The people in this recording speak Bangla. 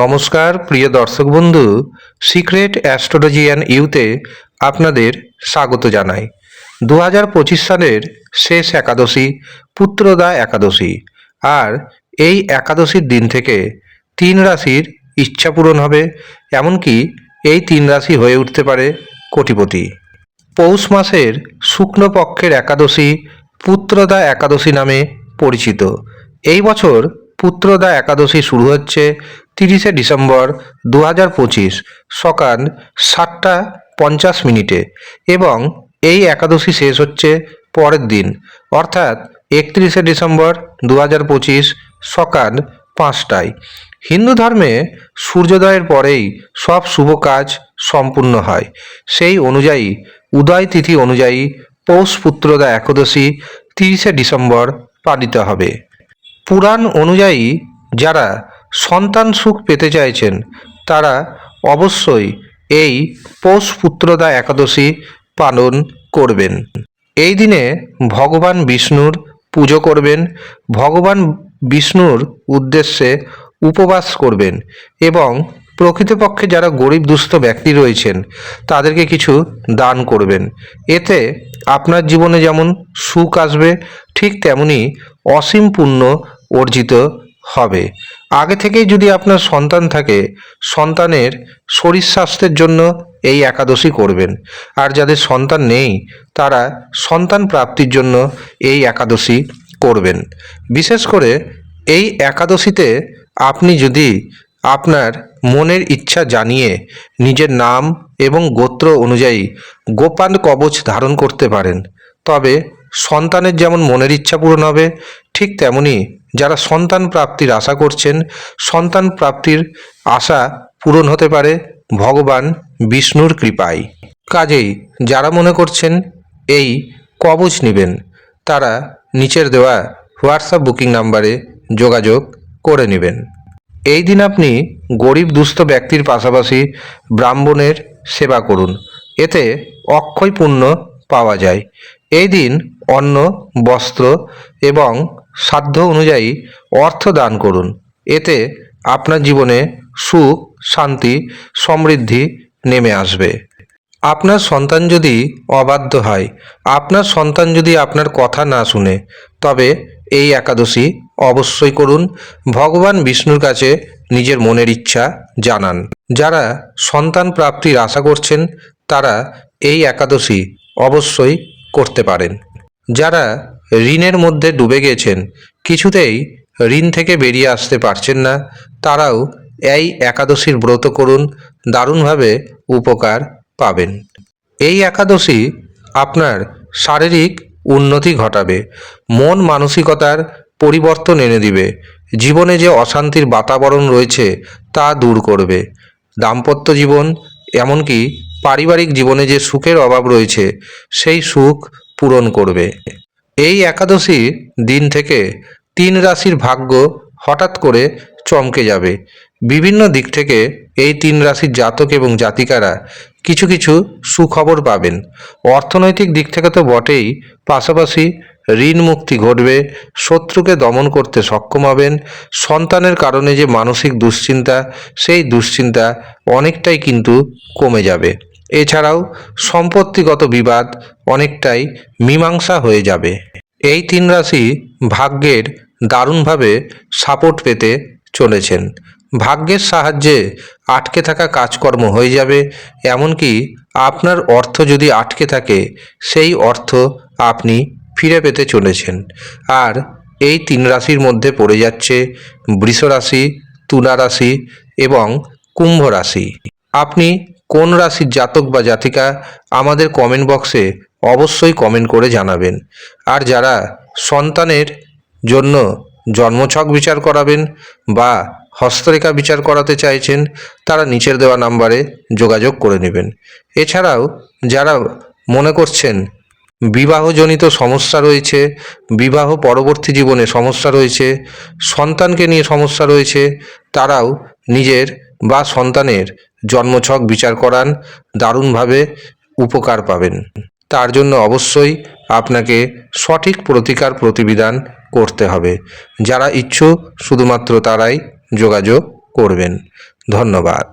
নমস্কার প্রিয় দর্শক বন্ধু, সিক্রেট অ্যাস্ট্রোলজি অ্যান্ড ইউতে আপনাদের স্বাগত জানাই। 2025 সালের শেষ একাদশী পুত্রদা একাদশী, আর এই একাদশীর দিন থেকে 3 রাশির ইচ্ছা পূরণ হবে, এমনকি এই 3 রাশি হয়ে উঠতে পারে কোটিপতি। পৌষ মাসের শুক্লপক্ষের একাদশী পুত্রদা একাদশী নামে পরিচিত। এই বছর পুত্রদা একাদশী শুরু হচ্ছে 30শে ডিসেম্বর 2025 সকাল 7:50 এবং এই একাদশী শেষ হচ্ছে পরের দিন, অর্থাৎ 31শে ডিসেম্বর 2025 সকাল 5টায়। হিন্দু ধর্মে সূর্যোদয়ের পরেই সব শুভ কাজ সম্পূর্ণ হয়। সেই অনুযায়ী উদয় তিথি অনুযায়ী পৌষ পুত্রদা একাদশী 30শে ডিসেম্বর পালিত হবে। পুরাণ অনুযায়ী যারা সন্তান সুখ পেতে চাইছেন তারা অবশ্যই এই পৌষ পুত্রদা একাদশী পালন করবেন। এই দিনে ভগবান বিষ্ণুর পুজো করবেন, ভগবান বিষ্ণুর উদ্দেশ্যে উপবাস করবেন এবং প্রকৃতপক্ষে যারা গরিব দুস্থ ব্যক্তি রয়েছেন তাদেরকে কিছু দান করবেন। এতে আপনার জীবনে যেমন সুখ আসবে, ঠিক তেমনি অসীম পুণ্য অর্জিত হবে। আগে থেকেই যদি আপনার সন্তান থাকে, সন্তানের শরীর স্বাস্থ্যের জন্য এই একাদশী করবেন, আর যাদের সন্তান নেই তারা সন্তান প্রাপ্তির জন্য এই একাদশী করবেন। বিশেষ করে এই একাদশীতে আপনি যদি আপনার মনের ইচ্ছা জানিয়ে নিজের নাম এবং গোত্র অনুযায়ী গোপাল কবচ ধারণ করতে পারেন, তবে সন্তানের যেমন মনের ইচ্ছা পূরণ হবে, ঠিক তেমনি যারা সন্তান প্রাপ্তির আশা করছেন সন্তান প্রাপ্তির আশা পূরণ হতে পারে ভগবান বিষ্ণুর কৃপায়। কাজেই যারা মনে করছেন এই কবচ নেবেন তারা নিচের দেওয়া হোয়াটসঅ্যাপ বুকিং নাম্বারে যোগাযোগ করে নেবেন। এই দিন আপনি গরিব দুস্থ ব্যক্তির পাশাপাশি ব্রাহ্মণের সেবা করুন, এতে অক্ষয় পুণ্য পাওয়া যায়। এই দিন অন্ন, বস্ত্র এবং সাধ্য অনুযায়ী অর্থ দান করুন, এতে আপনার জীবনে সুখ, শান্তি, সমৃদ্ধি নেমে আসবে। আপনার সন্তান যদি অবাধ্য হয়, আপনার সন্তান যদি আপনার কথা না শুনে, তবে এই একাদশী অবশ্যই করুন। ভগবান বিষ্ণুর কাছে নিজের মনের ইচ্ছা জানান। যারা সন্তান প্রাপ্তির আশা করছেন তারা এই একাদশী অবশ্যই করতে পারেন। যারা ঋণের মধ্যে ডুবে গেছেন, কিছুতেই ঋণ থেকে বেরিয়ে আসতে পারছেন না, তারাও এই একাদশীর ব্রত করুন, দারুণভাবে উপকার পাবেন। এই একাদশী আপনার শারীরিক উন্নতি ঘটাবে, মন মানসিকতার পরিবর্তন এনে দিবে, জীবনে যে অশান্তির বাতাবরণ রয়েছে তা দূর করবে, দাম্পত্য জীবন এমনকি পারিবারিক জীবনে যে সুখের অভাব রয়েছে সেই সুখ পূরণ করবে। এই একাদশী দিন থেকে 3 রাশির ভাগ্য হঠাৎ করে চমকে যাবে। বিভিন্ন দিক থেকে এই 3 রাশির জাতক এবং জাতিকারা কিছু কিছু সুখবর পাবেন। অর্থনৈতিক দিক থেকে তো বটেই, পাশাপাশি ঋণ মুক্তি ঘটবে, শত্রুকে দমন করতে সক্ষম হবেন, সন্তানের কারণে যে মানসিক দুশ্চিন্তা সেই দুশ্চিন্তা অনেকটাই কিন্তু কমে যাবে। এছাড়াও সম্পত্তিগত বিবাদ অনেকটাই মীমাংসা হয়ে যাবে। এই 3 রাশি ভাগ্যের দারুণভাবে সাপোর্ট পেতে চলেছেন। ভাগ্যের সাহায্যে আটকে থাকা কাজকর্ম হয়ে যাবে, এমনকি আপনার অর্থ যদি আটকে থাকে সেই অর্থ আপনি ফিরে পেতে চলেছেন। আর এই 3 রাশির মধ্যে পড়ে যাচ্ছে বৃষ রাশি, তুলা রাশি এবং কুম্ভ রাশি। আপনি কোন রাশির জাতক বা জাতিকা আমাদের কমেন্ট বক্সে অবশ্যই কমেন্ট করে জানাবেন। আর যারা সন্তানের জন্য জন্মছক বিচার করাবেন বা হস্তরেখা বিচার করাতে চাইছেন তারা নিচের দেওয়া নাম্বারে যোগাযোগ করে নেবেন। এছাড়াও যারা মনে করছেন বিবাহজনিত সমস্যা রয়েছে, বিবাহ পরবর্তী জীবনে সমস্যা রয়েছে, সন্তানকে নিয়ে সমস্যা রয়েছে, তারাও নিজের বা সন্তানের জন্মছক বিচার করান, দারুণভাবে উপকার পাবেন। তার জন্য অবশ্যই আপনাকে সঠিক প্রতিকার প্রতিবিধান করতে হবে। যারা ইচ্ছুক শুধুমাত্র তারাই যোগাযোগ করবেন। ধন্যবাদ।